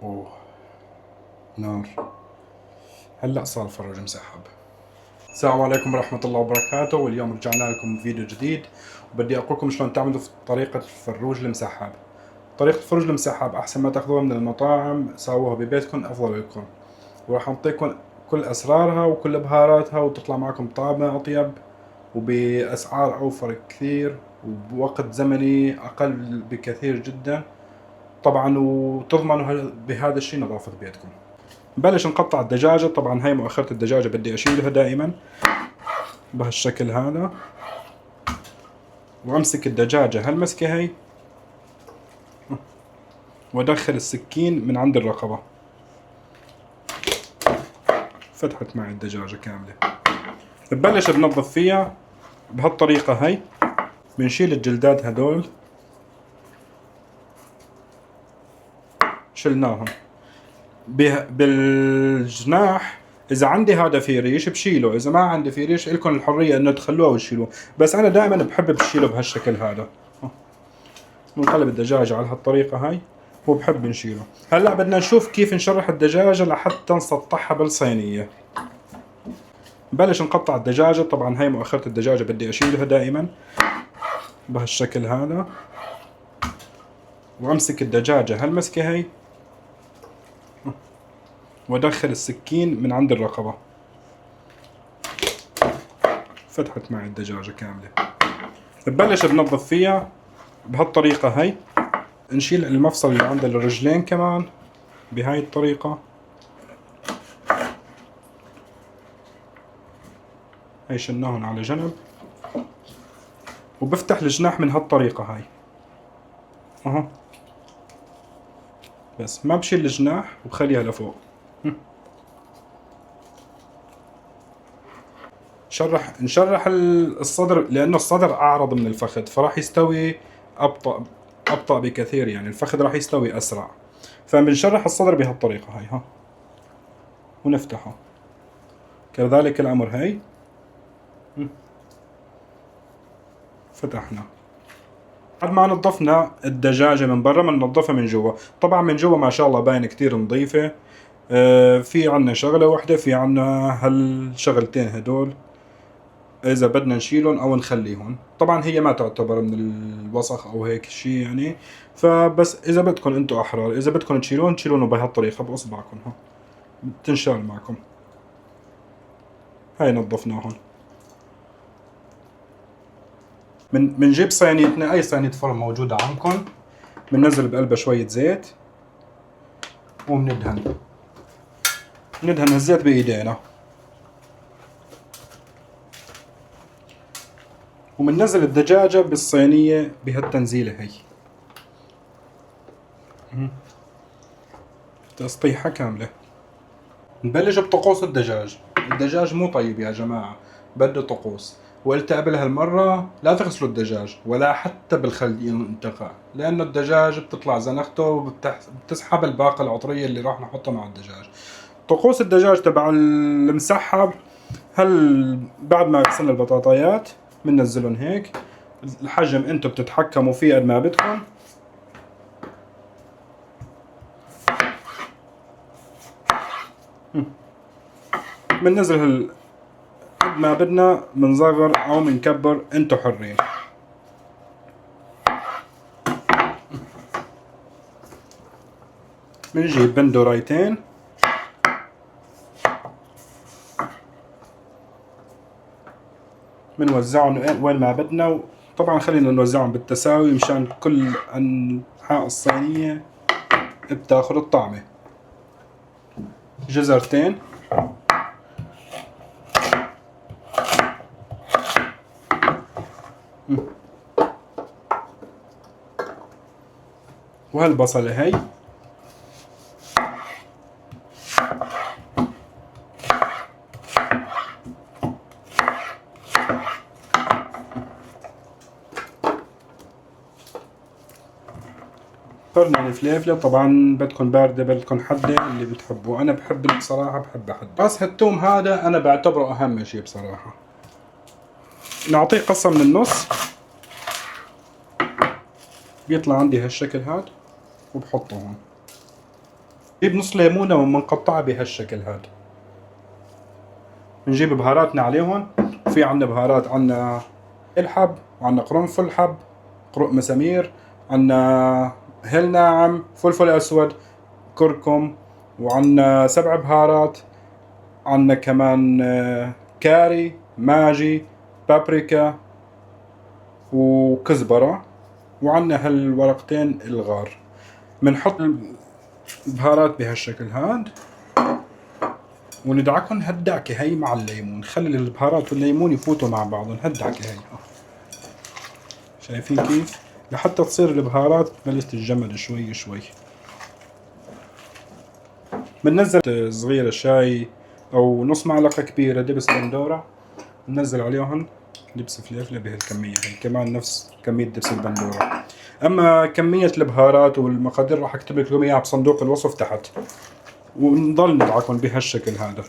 اوه نار. هلا صار الفرج مسحب. السلام عليكم ورحمة الله وبركاته، واليوم رجعنا لكم بفيديو جديد وبدي اقول لكم شلون تعملوا طريقة الفروج المسحب. طريقة الفروج المسحب احسن ما تاخذوها من المطاعم، سووها ببيتكم افضل لكم، وراح نعطيكم كل اسرارها وكل بهاراتها وتطلع معكم طعمة اطيب وباسعار اوفر كثير وبوقت زمني اقل بكثير جدا طبعا، وتضمنوا بهذا الشيء نظافة بيتكم. نبلش نقطع الدجاجة. طبعا هاي مؤخرة الدجاجة بدي اشيلها دائما بهالشكل هذا، وامسك الدجاجة هالمسكة هي وادخل السكين من عند الرقبة. فتحت معي الدجاجة كاملة. ببلش بنظف فيها بهالطريقة هي. بنشيل الجلدات هدول، شلناهم. بالجناح اذا عندي هذا في ريش بشيله، اذا ما عندي في ريش لكم الحريه انه تخلوه وتشيلوه، بس انا دائما بحب بشيله بهالشكل هذا. بنقلب الدجاجه على هالطريقه هاي وبحب نشيله. هلا بدنا نشوف كيف نشرح الدجاجه لحتى نسطحها بالصينيه. نبلش نقطع الدجاجه. طبعا هاي مؤخره الدجاجه بدي اشيلها دائما بهالشكل هذا، وامسك الدجاجه هالمسكه هي وادخل السكين من عند الرقبه. فتحت معي الدجاجة كاملة. ببلش بنظف فيها بهالطريقة هي. نشيل المفصل اللي عند الرجلين كمان بهاي الطريقة. هي شلناهن على جنب، وبفتح الجناح من هالطريقة هاي اهو، بس ما بشيل الجناح وبخليها لفوق. نشرح الصدر لانه الصدر اعرض من الفخذ، فراح يستوي ابطأ بكثير، يعني الفخذ راح يستوي اسرع. فبنشرح الصدر بهالطريقة هاي ها، ونفتحه كذلك الامر. هاي فتحنا. بعد ما نظفنا الدجاجة من برا بننظفها من جوا. طبعا من جوا ما شاء الله باين كتير نظيفة. في عنا شغلة واحدة، في عنا هالشغلتين هدول اذا بدنا نشيلهم او نخليهم. طبعا هي ما تعتبر من الوسخ او هيك شيء يعني، فبس اذا بدكم انتم احرار، اذا بدكم تشيلون تشيلونه بهالطريقة باصبعكم ها، تنشال معكم. هاي نظفناهم. بنجيب صينيتنا، اي صينية فرن موجودة عندكم، بننزل بقلبها شوية زيت وبندهن الزيت بايدينا، وبننزل الدجاجة بالصينية بهالتنزيلة هي تسطيحة كاملة. نبلش بطقوس الدجاج. الدجاج مو طيب يا جماعة، بده طقوس. وقلت قبل هالمرة لا تغسلوا الدجاج ولا حتى بالخل ينتقع، لأنه الدجاج بتطلع زنخته وبتسحب الباقة العطرية اللي راح نحطها مع الدجاج. طقوس الدجاج تبع المسحب، هل بعد ما غسلنا البطاطايات بننزلهم هيك. الحجم انتم بتتحكموا فيه قد ما بدكم. بننزل قد ما بدنا، بنصغر او بنكبر، انتم حرين. بنجيب بندورايتين بنوزعهم وين ما بدنا. طبعا خلينا نوزعهم بالتساوي مشان كل انحاء الصينية بتاخذ الطعمة. جزرتين، وهالبصلة هي، قرن الفليفلة. طبعا بدكم باردة بدكم حدة اللي بتحبوه، انا بحب بصراحة بحب حد. بس هالثوم هذا انا بعتبره اهم شيء بصراحة. نعطيه قصة من النص بيطلع عندي هالشكل هاد، وبحطه هون. نجيب نص ليمونة ومنقطعة بهالشكل هذا. بنجيب بهاراتنا عليهم. وفي عنا بهارات، عنا الحب، وعنا قرنفل حب، مسامير، عنا هيل ناعم، فلفل اسود، كركم، وعنا 7 بهارات، عنا كمان كاري، ماجي، بابريكا، وكزبرة، وعنا هالورقتين الغار. بنحط البهارات بهالشكل هاد وندعكن هالدعكة هي مع الليمون. نخلي البهارات والليمون يفوتوا مع بعضهم هالدعكة هي. شايفين كيف؟ لحتى تصير البهارات بلشت تتجمد شوي شوي. بننزل صغيرة شاي او نص معلقة كبيرة دبس بندورة، بننزل عليهم دبس فليفلة بهالكمية هي، كمان نفس كمية دبس البندورة. اما كمية البهارات والمقادير راح اكتب لكم اياها بصندوق الوصف تحت. ونضل ندعكم بهالشكل هذا.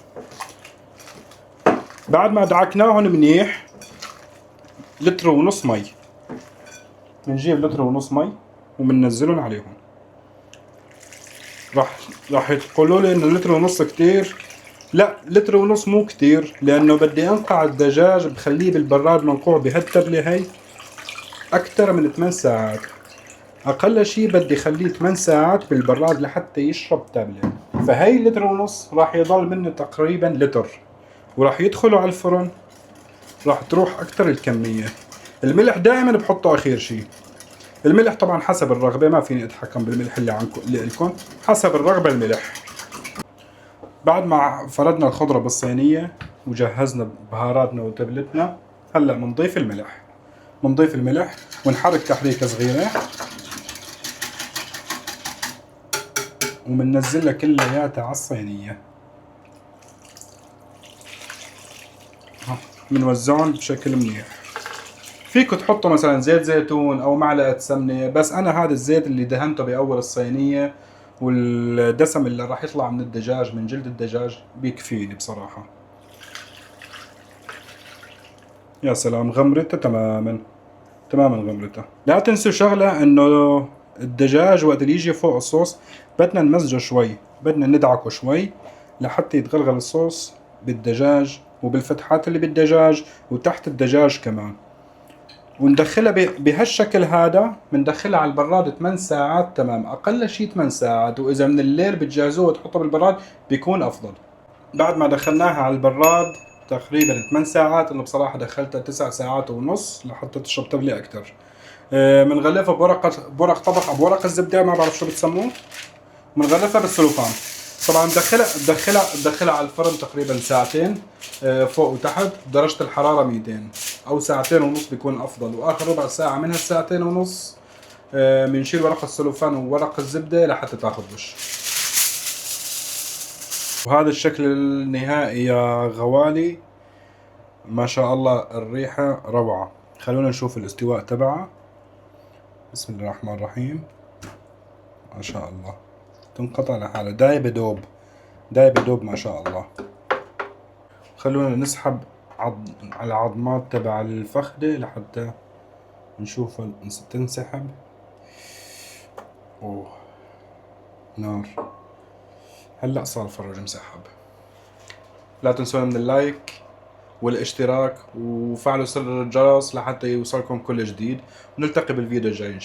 بعد ما دعكناهم منيح، لتر ونص مي. بنجيب لتر ونص مي وبننزلهم عليهم. راح تقولوا لي انه لتر ونص كتير. لا، لتر ونص مو كتير، لانه بدي انقع الدجاج، بخليه بالبراد منقوع بهالتبلة هي اكثر من 8 ساعات. اقل شيء بدي خليه 8 ساعات بالبراد لحتى يشرب تبلة. فهي لتر ونص راح يضل منه تقريبا لتر، وراح يدخلوا على الفرن. راح تروح اكثر الكمية. الملح دائما بحطه اخير شيء. الملح طبعا حسب الرغبة، ما فيني اتحكم بالملح اللي لكم، حسب الرغبة الملح. بعد ما فردنا الخضرة بالصينية وجهزنا بهاراتنا وتبلتنا، هلا بنضيف الملح. بنضيف الملح ونحرك تحريكة صغيرة وبننزلها كلياتها على الصينية. بنوزعهم بشكل منيح. فيكم تحطوا مثلا زيت زيتون او معلقة سمنة، بس انا هذا الزيت اللي دهنته باول الصينية والدسم اللي راح يطلع من الدجاج، من جلد الدجاج، بيكفيني بصراحة. يا سلام، غمرتها تماما تماما غمرتها. لا تنسوا شغلة، انه الدجاج وقت اللي يجي فوق الصوص بدنا نمزجه شوي، بدنا ندعكه شوي لحتى يتغلغل الصوص بالدجاج وبالفتحات اللي بالدجاج وتحت الدجاج كمان. وندخلها بهالشكل هذا. بندخلها على البراد 8 ساعات تمام، اقل شيء 8 ساعات، واذا من الليل بتجهزوه وتحطوه بالبراد بيكون افضل. بعد ما دخلناها على البراد تقريبا 8 ساعات، انه بصراحة دخلتها 9 ساعات ونص لحتى تشرب تبلة اكثر. بنغلفها بورق طبق او بورق الزبدة، ما بعرف شو بتسموه. بنغلفها بالسلوفان. طبعا بدخلها على الفرن تقريبا ساعتين، فوق وتحت، درجة الحرارة 200، او ساعتين ونص بيكون افضل. واخر ربع ساعة من هالساعتين ونص بنشيل ورق السلوفان وورق الزبدة لحتى تاخذ وش. وهذا الشكل النهائي يا غوالي. ما شاء الله الريحة روعة. خلونا نشوف الاستواء تبعها. بسم الله الرحمن الرحيم. ما شاء الله تنقطع لحالها، دايبة دوب دايبة دوب ما شاء الله. خلونا نسحب على العظمات تبع الفخدة لحتى نشوف تنسحب. اوه نار. هلأ صار الفرج مسحب. لا تنسون من اللايك والاشتراك وفعلوا زر الجرس لحتى يوصلكم كل جديد، ونلتقي بالفيديو الجاي إن شاء الله.